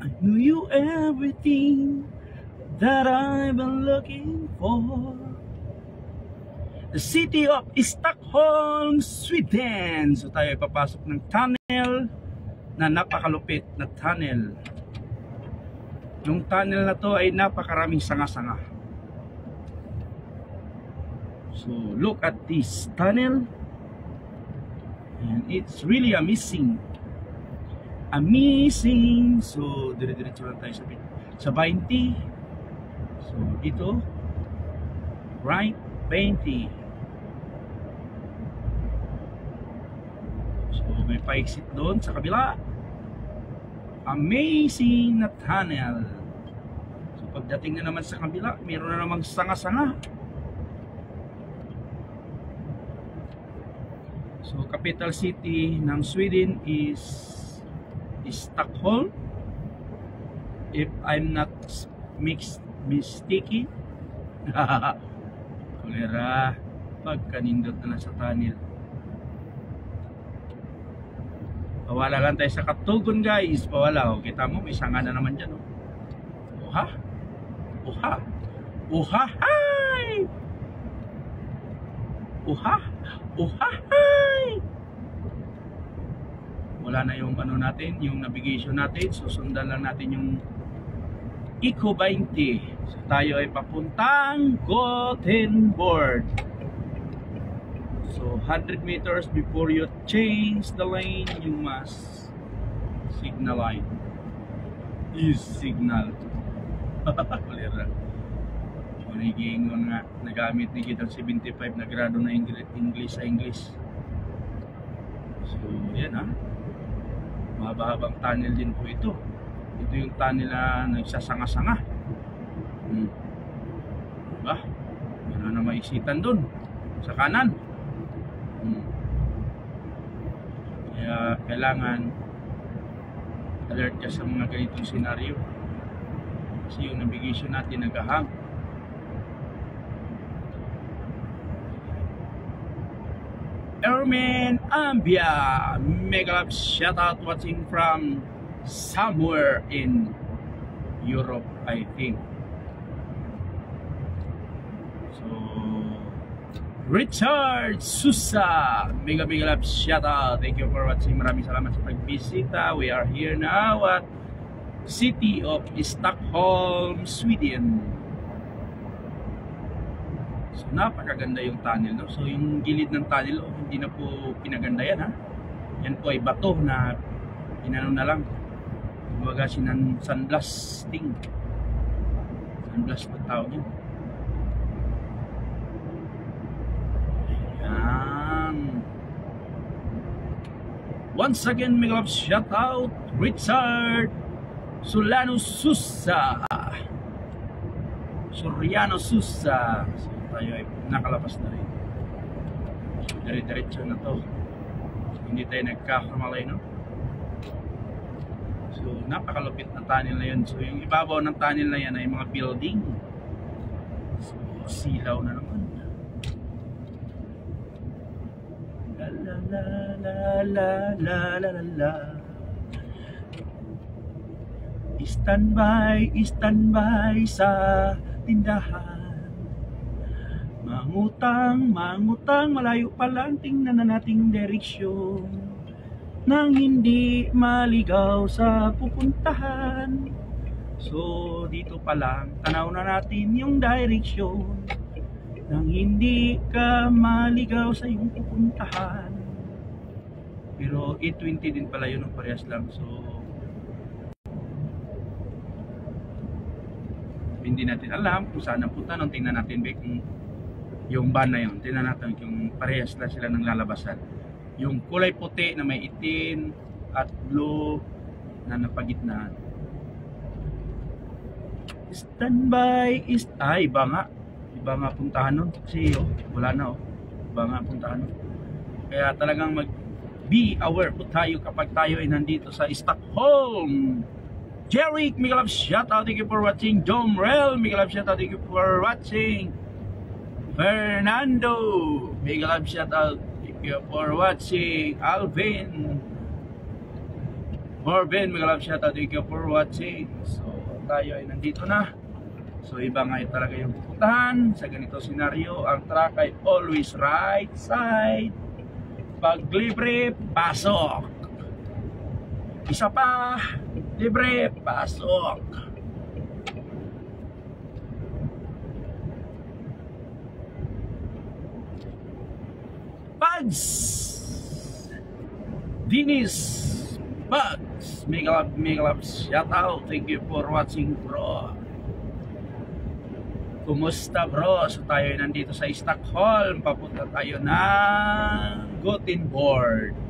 I knew you everything that I've been looking for. The city of Stockholm, Sweden. So tayo ay papasok ng tunnel na napakalupit na tunnel. Yung tunnel na to ay napakaraming sanga-sanga. So look at this tunnel. And it's really amazing. Amazing. So dire-diretso lang tayo sa 20. So dito right 20. So may pa-exit doon sa kabila. Amazing na tunnel. So pagdating na naman sa kabila, mayroon na namang sanga-sanga. So capital city ng Sweden is Stockholm, if I'm not mistaken. Kulera, pagkanindot na sa tunnel. Pawala lang tayo sa Katugon guys. Pawala, o kita mo may sanga na naman dyan. Oha, oha, oha, hi, oha, oha, hi. Wala na yung ano natin, yung navigation natin. Susundan lang natin yung Eco 20. So tayo ay papuntang Gothenburg. So 100 meters before you change the lane, you must signal line. Use signal. Kulera. Manigingon nga, nagamit ni kitang 75 na grado na English sa English. So yan ha. Mahaba-habang tunnel din po ito. Ito yung tunnel na nagsasanga-sanga. Diba? Ano na maisitan dun sa kanan. Kaya kailangan alert ka sa mga ganitong senaryo. Kasi yung navigation natin nag-ahang. Ermin Ambia, mega love shout out watching from somewhere in Europe, I think. So Richard Susa, mega love shout out. Thank you for watching. Maraming salamat sa pagbisita. We are here now at city of Stockholm, Sweden. So napakaganda yung tunnel, no? So yung gilid ng tunnel, hindi na po pinaganda yan, ha? Yan po ay bato na inano na lang. Kumbaga sunblasting. Sunblast na tawag yun. Ayan. Once again, mega love shout out Richard Solano Susa, Soriano Susa. So tayo ay nakalabas na rin. So dire-diretso na to. So, hindi tayo nagkakamalay, no? So napakalupit na tunnel na yun. So yung ibabaw ng tunnel na yan ay mga building. So silaw na naman. La la la la la la la la. Standby sa tindahan. Mangutang, malayo pa lang, tingnan na nating direksyon. Nang hindi maligaw sa pupuntahan. So dito pa lang, tanaw na natin yung direksyon. Nang hindi ka maligaw sa iyong pupuntahan. Pero 820 din pala yun, ng parehas lang. So hindi natin alam kung saan ang punta nun. Tingnan natin kung yung van na yun. Tingnan natin kung parehas na sila ng lalabasan. Yung kulay puti na may itim at blue na napagitnaan. Standby is... Ay, iba nga. Iba nga puntahan nun. Kasi wala na iba nga puntahan nun. Kaya talagang be aware po tayo kapag tayo ay nandito sa Stockholm. Jeric, mega love shout out, thank you for watching. Jomrel, mega love shout out, thank you for watching. Fernando, mega love shout out, thank you for watching. Alvin, Marvin, mga love shoutout, thank you for watching. So tayo ay nandito na. So iba nga talaga yung pupuntahan sa ganito senaryo. Ang truck ay always right side. Pag libre, pasok. Isa pa, libre, pasok. Pads Dinis Bugs, mega love shout out, thank you for watching bro. Kumusta bro? So tayo nandito sa Stockholm, papunta tayo ng Gothenburg.